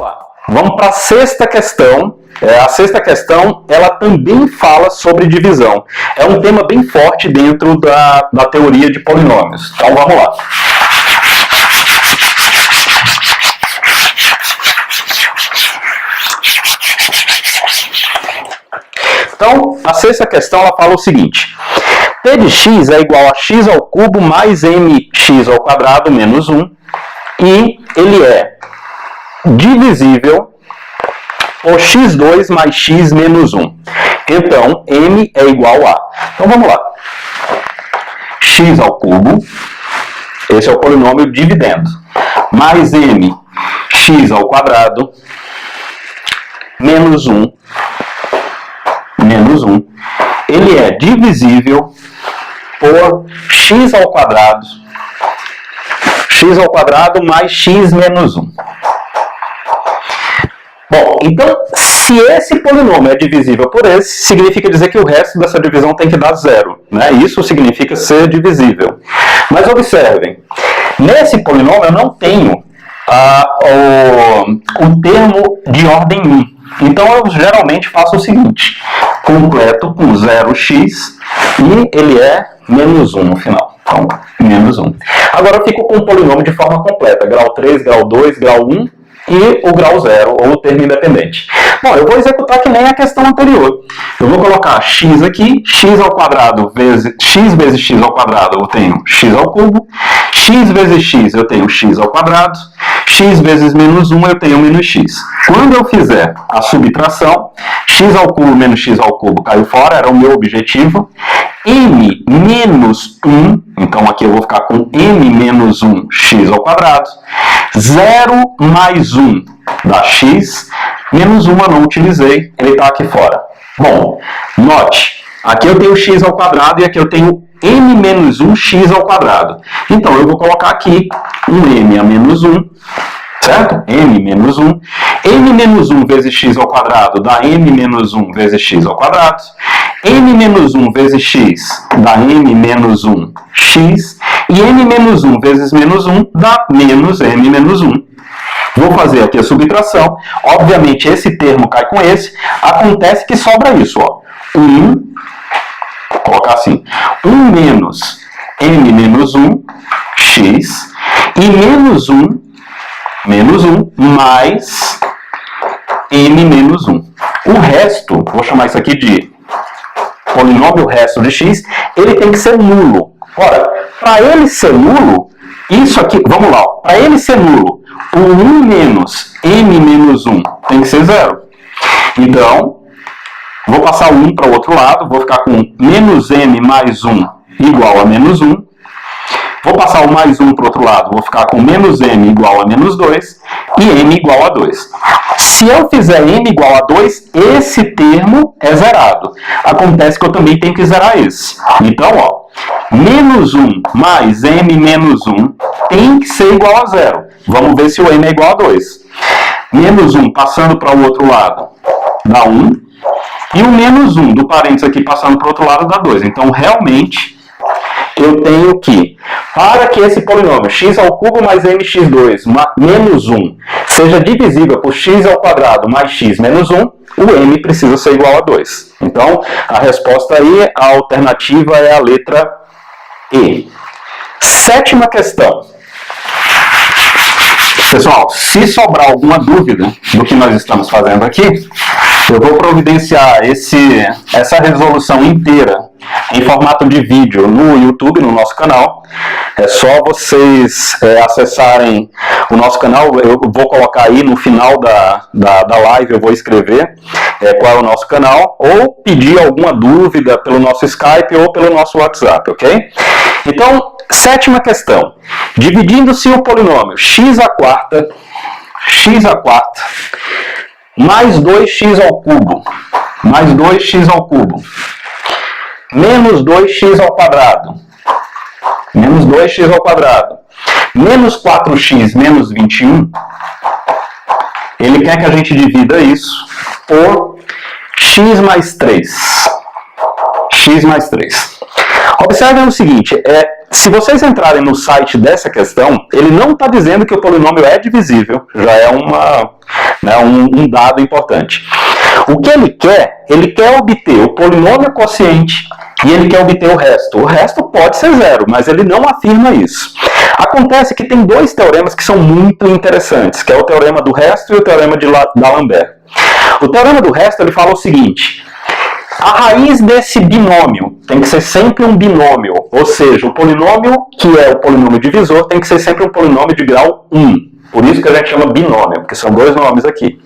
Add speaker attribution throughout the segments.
Speaker 1: lá. Vamos para a sexta questão. A sexta questão, ela também fala sobre divisão. É um tema bem forte dentro da teoria de polinômios. Então vamos lá. Então, a sexta questão, ela fala o seguinte. P de x é igual a x ao cubo mais mx ao quadrado menos 1. E ele é divisível por x2 mais x menos 1. Então, m é igual a... Então, vamos lá. X ao cubo, esse é o polinômio dividendo, mais m, x ao quadrado, menos 1, ele é divisível por x ao quadrado mais x menos 1. Bom, então, se esse polinômio é divisível por esse, significa dizer que o resto dessa divisão tem que dar zero, né? Isso significa ser divisível. Mas observem, nesse polinômio eu não tenho o termo de ordem 1. Então eu geralmente faço o seguinte, completo com 0x e ele é menos 1 no final. Então, menos 1. Agora eu fico com o polinômio de forma completa, grau 3, grau 2, grau 1 e o grau 0, ou o termo independente. Bom, eu vou executar que nem a questão anterior. Eu vou colocar x aqui, x ao quadrado vezes x ao quadrado, eu tenho x ao cubo, x vezes x eu tenho x ao quadrado, x vezes menos 1 eu tenho menos x. Quando eu fizer a subtração, x ao cubo menos x ao cubo caiu fora, era o meu objetivo. M menos 1, então aqui eu vou ficar com m menos 1 x ao quadrado, 0 mais 1 dá x, menos 1 eu não utilizei, ele está aqui fora. Bom, note, aqui eu tenho x ao quadrado e aqui eu tenho m menos 1 x ao quadrado. Então eu vou colocar aqui um m a menos 1, certo? M menos 1. M menos 1 vezes x ao quadrado dá m menos 1 vezes x ao quadrado. M menos 1 vezes x dá m menos 1 x. E m menos 1 vezes menos 1 dá menos m menos 1. Vou fazer aqui a subtração. Obviamente esse termo cai com esse. Acontece que sobra isso, ó. 1, vou colocar assim, 1 menos m menos 1 x. E menos 1 mais m menos 1. O resto, vou chamar isso aqui de polinômio resto de x, ele tem que ser nulo. Ora, para ele ser nulo, isso aqui, vamos lá, para ele ser nulo, o 1 menos m menos 1 tem que ser 0. Então, vou passar o 1 para o outro lado, vou ficar com menos m mais 1 igual a menos 1. Vou passar o mais 1 para o outro lado, vou ficar com menos m igual a menos 2 e m igual a 2. Se eu fizer m igual a 2, esse termo é zerado. Acontece que eu também tenho que zerar esse. Então, ó, menos 1 mais m menos 1 tem que ser igual a 0. Vamos ver se o m é igual a 2. Menos 1 passando para o outro lado dá 1. E o menos 1 do parênteses aqui passando para o outro lado dá 2. Então, realmente, eu tenho que, para que esse polinômio x ao cubo mais mx2 menos 1 seja divisível por x ao quadrado mais x menos 1, o m precisa ser igual a 2. Então, a resposta aí, a alternativa é a letra E. Sétima questão. Pessoal, se sobrar alguma dúvida do que nós estamos fazendo aqui, eu vou providenciar essa resolução inteira em formato de vídeo no YouTube, no nosso canal. É só vocês acessarem o nosso canal. Eu vou colocar aí no final da live, eu vou escrever qual é o nosso canal, ou pedir alguma dúvida pelo nosso Skype ou pelo nosso WhatsApp, ok? Então, sétima questão. Dividindo-se o polinômio x à quarta mais 2x ao cubo, menos 2x ao quadrado, menos 4x menos 21, ele quer que a gente divida isso por x mais 3. Observem o seguinte, se vocês entrarem no site dessa questão, ele não está dizendo que o polinômio é divisível, já é um dado importante. O que ele quer obter o polinômio quociente e ele quer obter o resto. O resto pode ser zero, mas ele não afirma isso. Acontece que tem dois teoremas que são muito interessantes, que é o teorema do resto e o teorema de D'Alembert. O teorema do resto ele fala o seguinte: a raiz desse binômio tem que ser sempre um binômio, ou seja, o polinômio que é o polinômio divisor tem que ser sempre um polinômio de grau 1. Por isso que a gente chama binômio, porque são dois nomes aqui.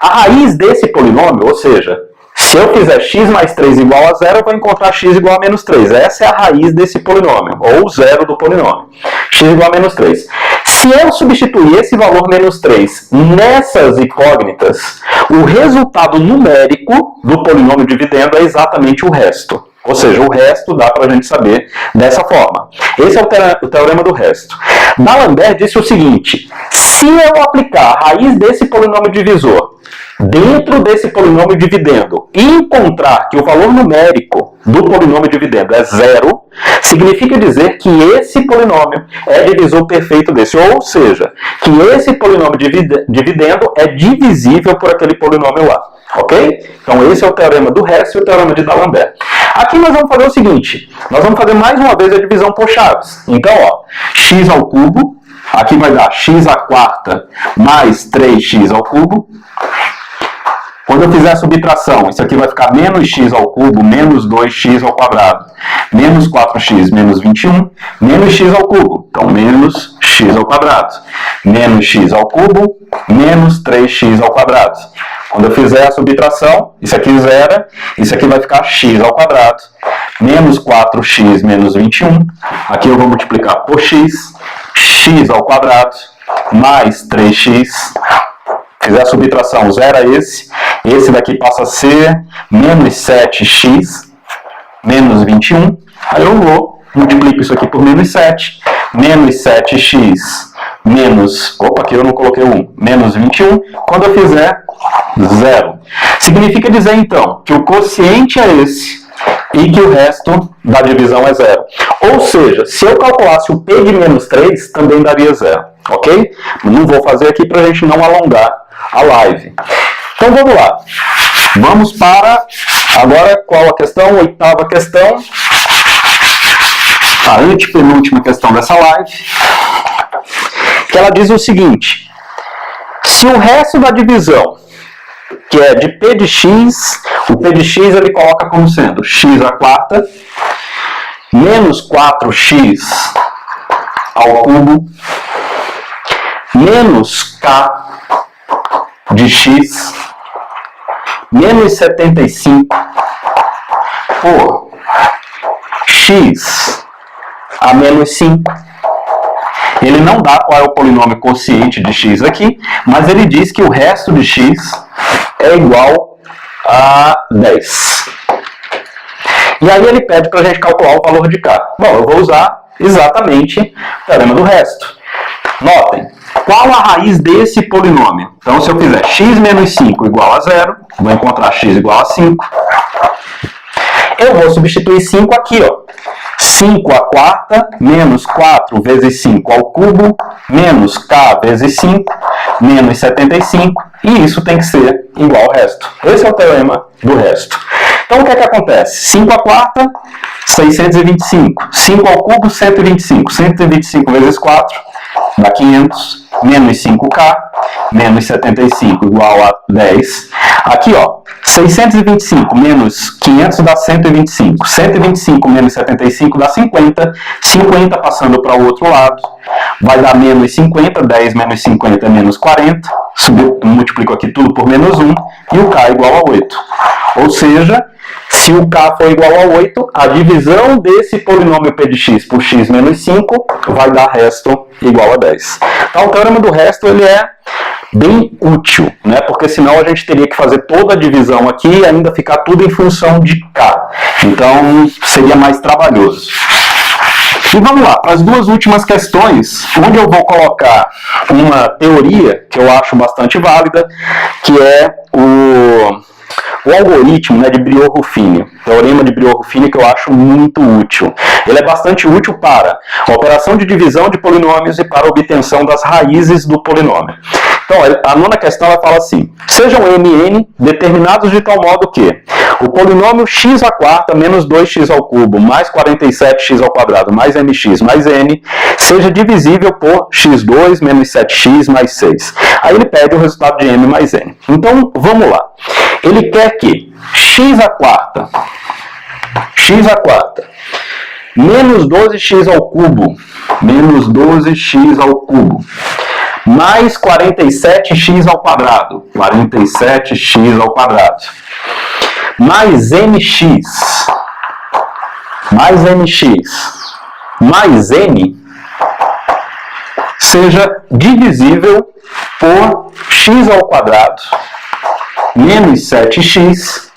Speaker 1: A raiz desse polinômio, ou seja, se eu fizer x mais 3 igual a 0, eu vou encontrar x igual a menos 3. Essa é a raiz desse polinômio, ou zero do polinômio. X igual a menos 3. Se eu substituir esse valor menos 3 nessas incógnitas, o resultado numérico do polinômio dividendo é exatamente o resto. Ou seja, o resto dá para a gente saber dessa forma. Esse é o teorema do resto. D'Alembert disse o seguinte: se eu aplicar a raiz desse polinômio divisor dentro desse polinômio dividendo e encontrar que o valor numérico do polinômio dividendo é zero, significa dizer que esse polinômio é divisor perfeito desse, ou seja, que esse polinômio dividendo é divisível por aquele polinômio lá. Ok? Então esse é o teorema do resto e o teorema de D'Alembert. Aqui nós vamos fazer o seguinte, nós vamos fazer mais uma vez a divisão por chaves. Então, x ao cubo, aqui vai dar x à quarta mais 3x ao cubo. Quando eu fizer a subtração, isso aqui vai ficar menos x ao cubo, menos 2x ao quadrado, menos 4x, menos 21, menos x ao cubo. Então, menos x ao quadrado, menos x ao cubo, menos 3x ao quadrado. Quando eu fizer a subtração, isso aqui zera, isso aqui vai ficar x ao quadrado, menos 4x menos 21. Aqui eu vou multiplicar por x, x ao quadrado, mais 3x. Fizer a subtração, zera esse daqui passa a ser menos 7x, menos 21. Aí eu multiplico isso aqui por menos 7, menos 7x, menos, aqui eu não coloquei 1, menos 21. Quando eu fizer, zero. Significa dizer, então, que o quociente é esse e que o resto da divisão é zero. Ou seja, se eu calculasse o P de menos 3, também daria zero. Ok? Não vou fazer aqui para a gente não alongar a live. Então vamos lá. Vamos para, agora, qual a questão? Oitava questão. A antepenúltima questão dessa live. Que ela diz o seguinte: se o resto da divisão, que é de P de x, o P de x ele coloca como sendo x à quarta, menos 4x ao cubo, menos k de x, menos 75 por x a menos 5. Ele não dá qual é o polinômio quociente de x aqui, mas ele diz que o resto de x é igual a 10. E aí ele pede para a gente calcular o valor de k. Bom, eu vou usar exatamente o teorema do resto. Notem, qual a raiz desse polinômio? Então, se eu fizer x menos 5 igual a 0, vou encontrar x igual a 5. Eu vou substituir 5 aqui, 5 à quarta, menos 4 vezes 5 ao cubo, menos k vezes 5, menos 75, e isso tem que ser igual ao resto. Esse é o teorema do resto. Então, o que é que acontece? 5 à quarta, 625. 5 ao cubo, 125. 125 vezes 4, dá 500, menos 5k, menos 75 igual a 10. Aqui, 625 menos 500 dá 125. 125 menos 75 dá 50. 50 passando para o outro lado, vai dar menos 50. 10 menos 50 é menos 40. Multiplico aqui tudo por menos 1. E o k é igual a 8. Ou seja, se o k for igual a 8, a divisão desse polinômio P de x por x menos 5 vai dar resto igual a 10. Então, o teorema do resto ele é bem útil, né? Porque senão a gente teria que fazer toda a divisão aqui e ainda ficar tudo em função de k. Então, seria mais trabalhoso. E vamos lá, para as duas últimas questões, onde eu vou colocar uma teoria que eu acho bastante válida, que é o algoritmo, né, de Briot-Ruffini, teorema de Briot-Ruffini, que eu acho muito útil. Ele é bastante útil para a operação de divisão de polinômios e para a obtenção das raízes do polinômio. Então, a nona questão ela fala assim: sejam mn determinados de tal modo que o polinômio x à quarta menos 2x ao cubo mais 47x ao quadrado mais mx mais n seja divisível por x2 menos 7x mais 6. Aí ele pede o resultado de m mais n. Então, vamos lá. Ele quer que x à quarta menos 12x ao cubo mais 47x ao quadrado mais mx mais n seja divisível por x ao quadrado menos 7x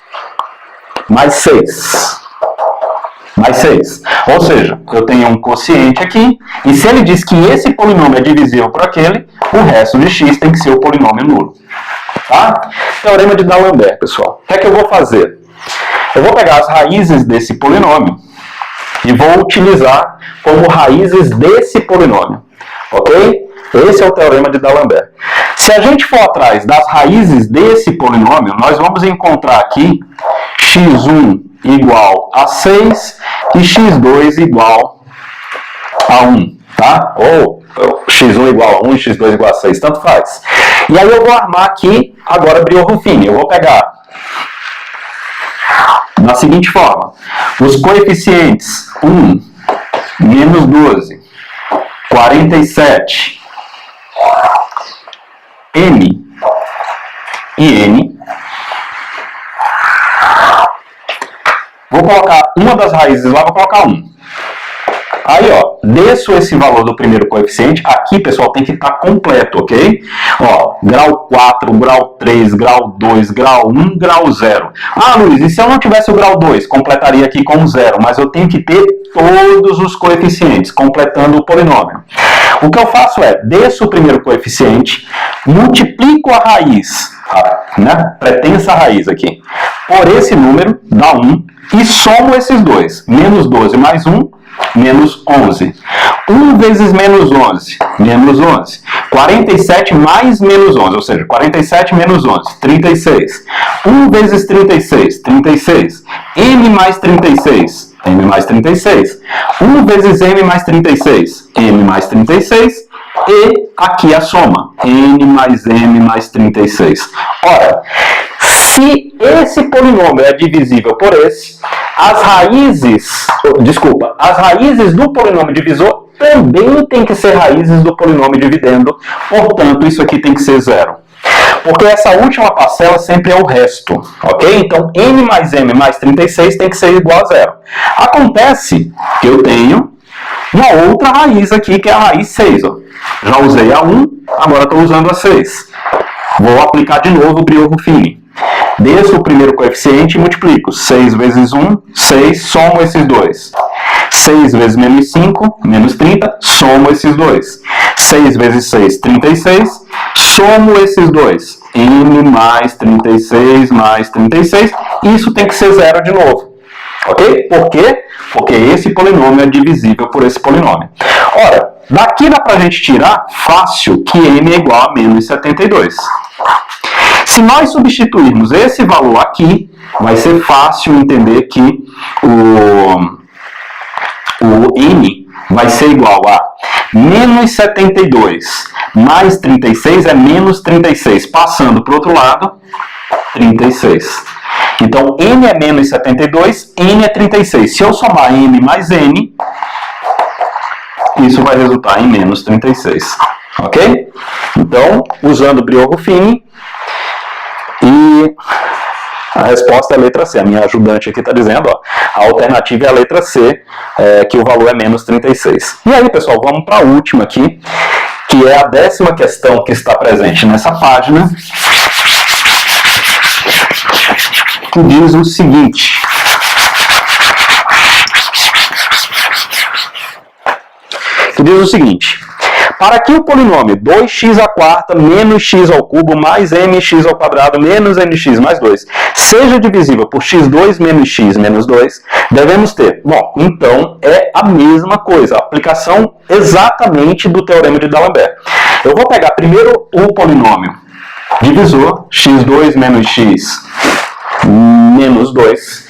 Speaker 1: mais 6. Ou seja, eu tenho um quociente aqui, e se ele diz que esse polinômio é divisível por aquele, o resto de x tem que ser o polinômio nulo. Tá? Teorema de D'Alembert, pessoal. O que é que eu vou fazer? Eu vou pegar as raízes desse polinômio e vou utilizar como raízes desse polinômio. Ok? Esse é o teorema de D'Alembert. Se a gente for atrás das raízes desse polinômio, nós vamos encontrar aqui x1 igual a 6 e x2 igual a 1, tá? Ou x1 igual a 1 e x2 igual a 6, tanto faz. E aí eu vou armar aqui agora Briot-Ruffini. Eu vou pegar da seguinte forma: os coeficientes 1, menos 12, 47, m e n. Vou colocar uma das raízes lá, vou colocar 1. Aí, ó, desço esse valor do primeiro coeficiente. Aqui, pessoal, tem que estar completo, ok? Ó, grau 4, grau 3, grau 2, grau 1, grau 0. Ah, Luiz, e se eu não tivesse o grau 2? Completaria aqui com 0, mas eu tenho que ter todos os coeficientes, completando o polinômio. O que eu faço é, desço o primeiro coeficiente, multiplico a raiz, né, pretensa raiz aqui, por esse número, dá 1, e somo esses dois. Menos 12 mais 1, menos 11. 1 vezes menos 11, menos 11. 47 mais menos 11, ou seja, 47 menos 11, 36. 1 vezes 36, 36. M mais 36, M mais 36. 1 vezes M mais 36, M mais 36. E aqui a soma, N mais M mais 36. Ora, se esse polinômio é divisível por esse, as raízes do polinômio divisor também tem que ser raízes do polinômio dividendo, portanto, isso aqui tem que ser 0. Porque essa última parcela sempre é o resto, ok? Então, n mais m mais 36 tem que ser igual a 0. Acontece que eu tenho uma outra raiz aqui, que é a raiz 6. Ó. Já usei a 1, agora estou usando a 6. Vou aplicar de novo o Briot-Ruffini. Desço o primeiro coeficiente e multiplico. 6 vezes 1, 6, somo esses dois. 6 vezes menos 5, menos 30, somo esses dois. 6 vezes 6, 36, somo esses dois. N mais 36 mais 36, isso tem que ser 0 de novo. Ok? Por quê? Porque esse polinômio é divisível por esse polinômio. Ora, daqui dá pra gente tirar fácil que m é igual a menos 72. Se nós substituirmos esse valor aqui, vai ser fácil entender que o n vai ser igual a menos 72 mais 36 é menos 36. Passando para o outro lado, 36. Então, n é menos 72, n é 36. Se eu somar m mais n, isso vai resultar em menos 36. Ok? Então, usando o Briot-Ruffini, e a resposta é a letra C. A minha ajudante aqui está dizendo, ó, a alternativa é a letra C, que o valor é menos 36. E aí, pessoal, vamos para a última aqui, que é a 10ª questão que está presente nessa página, que diz o seguinte. Para que o polinômio 2x² menos x ao cubo mais mx ao quadrado menos nx mais 2 seja divisível por x2 menos x menos 2, devemos ter, bom, então é a mesma coisa, a aplicação exatamente do teorema de D'Alembert. Eu vou pegar primeiro o polinômio divisor, x2 menos x menos 2,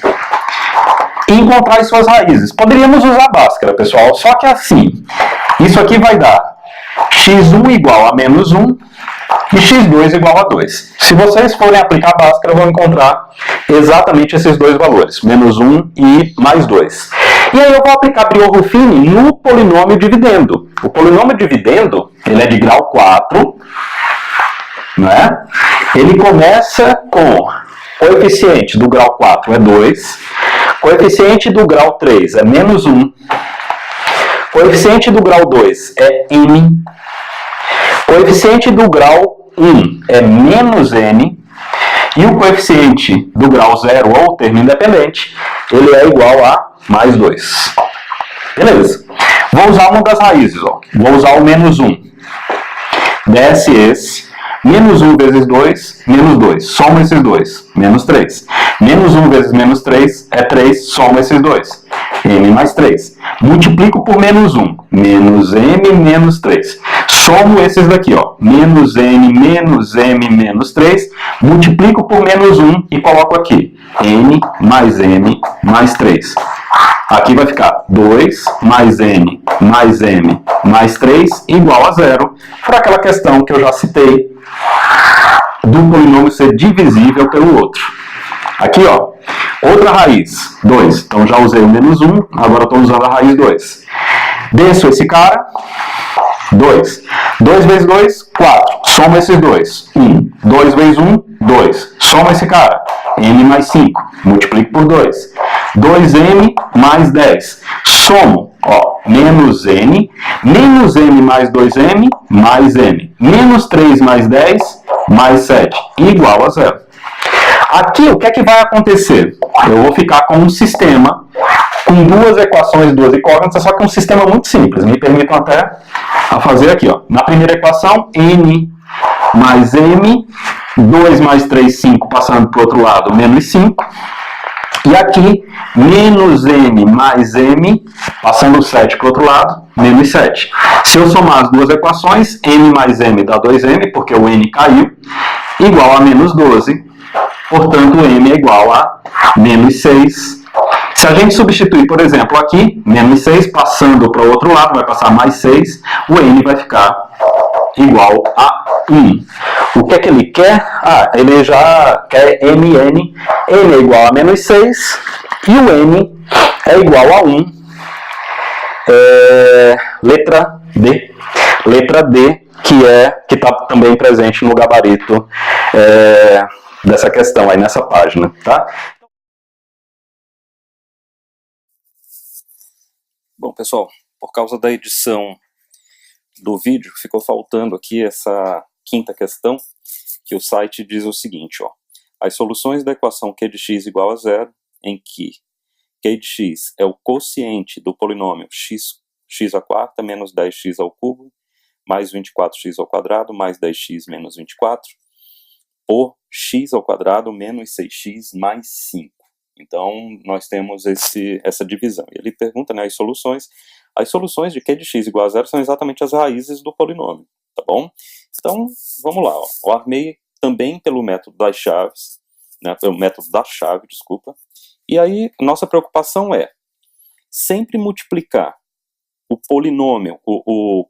Speaker 1: e encontrar as suas raízes. Poderíamos usar Bhaskara, pessoal, só que assim, isso aqui vai dar x1 igual a menos 1 e x2 igual a 2. Se vocês forem aplicar Bhaskara, vão encontrar exatamente esses dois valores, menos 1 e mais 2. E aí eu vou aplicar Briot-Ruffini no polinômio dividendo. O polinômio dividendo, ele é de grau 4, né? Ele começa com coeficiente do grau 4 é 2, coeficiente do grau 3 é menos 1, coeficiente do grau 2 é n, coeficiente do grau 1 é menos n, e o coeficiente do grau 0, ou termo independente, ele é igual a mais 2. Beleza. Vou usar uma das raízes, ó. Vou usar o menos 1. Desce esse. Menos 1 vezes 2, menos 2. Soma esses dois. Menos 3. Menos 1 vezes menos 3 é 3. Soma esses dois. M mais 3. Multiplico por menos 1. Menos M menos 3. Somo esses daqui, ó. Menos M menos 3. Multiplico por menos 1 e coloco aqui. N mais M mais 3. Aqui vai ficar 2 mais N mais 3 igual a 0. Por aquela questão que eu já citei, do polinômio ser divisível pelo outro. Aqui, ó, outra raiz, 2. Então já usei o menos 1, agora estou usando a raiz 2. Desço esse cara, 2. 2 vezes 2, 4. Soma esses dois. 1. 2 vezes 1, 2. Soma esse cara. M mais 5. Multiplico por 2. 2M mais 10. Somo, ó, menos N mais 2M mais M. Menos 3 mais 10 mais 7. Igual a 0. Aqui, o que é que vai acontecer? Eu vou ficar com um sistema com duas equações, duas incógnitas, só que um sistema muito simples. Me permitam até a fazer aqui, ó. Na primeira equação, N mais M, 2 mais 3, 5, passando para o outro lado, menos 5. E aqui, menos M mais M, passando o 7 para o outro lado, menos 7. Se eu somar as duas equações, M mais M dá 2M, porque o N caiu, igual a menos 12. Portanto, M é igual a menos 6. Se a gente substituir, por exemplo, aqui, menos 6, passando para o outro lado, vai passar mais 6, o N vai ficar igual a 1. O que é que ele quer? Ah, ele já quer Mn. N é igual a menos 6 e o N é igual a 1. Letra D. Letra D, que está também presente no gabarito dessa questão aí nessa página, tá?
Speaker 2: Bom, pessoal, por causa da edição do vídeo, ficou faltando aqui essa quinta questão, que o site diz o seguinte, ó. As soluções da equação Q de x igual a 0, em que Q de x é o quociente do polinômio x à quarta menos 10x ao cubo, mais 24x ao quadrado, mais 10x menos 24, por x ao quadrado menos 6x mais 5. Então, nós temos essa divisão. E ele pergunta, né, as soluções. As soluções de Q de x igual a 0 são exatamente as raízes do polinômio, tá bom? Então, vamos lá. Ó. Eu armei também pelo método das chaves, né, pelo método da chave, desculpa. E aí, nossa preocupação é sempre multiplicar o polinômio, o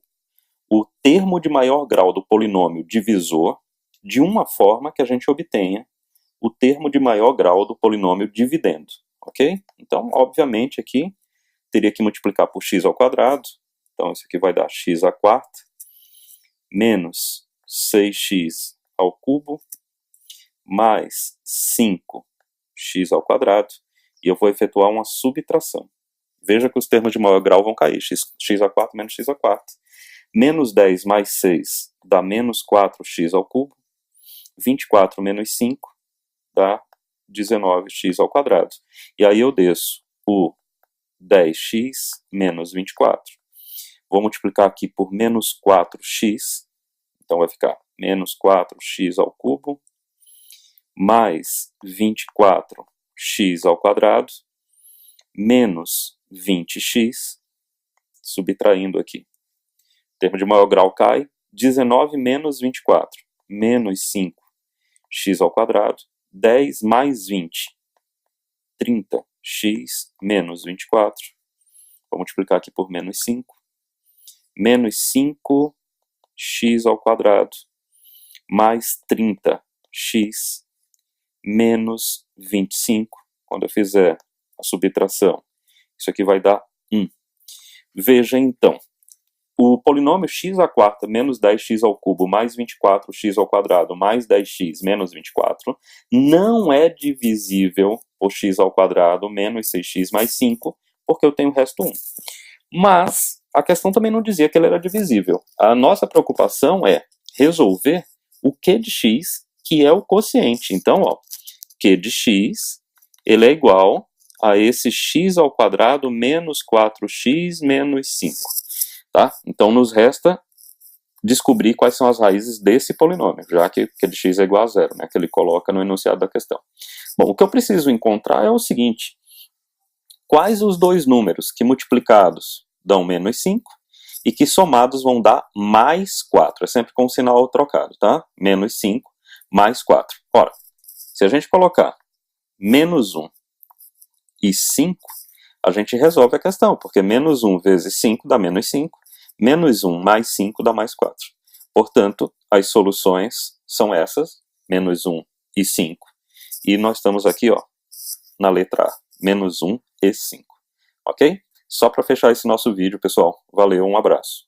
Speaker 2: termo de maior grau do polinômio divisor, de uma forma que a gente obtenha o termo de maior grau do polinômio dividendo, ok? Então, obviamente, aqui teria que multiplicar por x ao quadrado, então isso aqui vai dar x à quarta, menos 6x ao cubo, mais 5x ao quadrado, e eu vou efetuar uma subtração. Veja que os termos de maior grau vão cair, x à quarta menos x à quarta. Menos 10 mais 6 dá menos 4x ao cubo, 24 menos 5 dá 19x ao quadrado. E aí eu desço o 10x menos 24. Vou multiplicar aqui por menos 4x, então vai ficar menos 4x ao cubo, mais 24x ao quadrado, menos 20x, subtraindo aqui. O termo de maior grau cai, 19 menos 24, menos 5x ao quadrado, 10 mais 20, 30x menos 24, vou multiplicar aqui por menos 5, menos 5x ao quadrado, mais 30x, menos 25, quando eu fizer a subtração, isso aqui vai dar 1. Veja então, o polinômio x à quarta menos 10x ao cubo mais 24x ao quadrado mais 10x menos 24 não é divisível por x ao quadrado menos 6x mais 5, porque eu tenho o resto 1. Mas a questão também não dizia que ele era divisível. A nossa preocupação é resolver o q de x, que é o quociente. Então, ó, q de x, ele é igual a esse x ao quadrado menos 4x menos 5. Tá? Então, nos resta descobrir quais são as raízes desse polinômio, já que q de x é igual a zero, né, que ele coloca no enunciado da questão. Bom, o que eu preciso encontrar é o seguinte: quais os dois números que multiplicados dão menos 5 e que somados vão dar mais 4? É sempre com o sinal trocado, tá? Menos 5 mais 4. Ora, se a gente colocar menos 1 e 5, a gente resolve a questão, porque menos 1 vezes 5 dá menos 5, menos 1 mais 5 dá mais 4. Portanto, as soluções são essas, menos 1 e 5. E nós estamos aqui, ó, na letra A, menos 1 e 5. Ok? Só para fechar esse nosso vídeo, pessoal. Valeu, um abraço.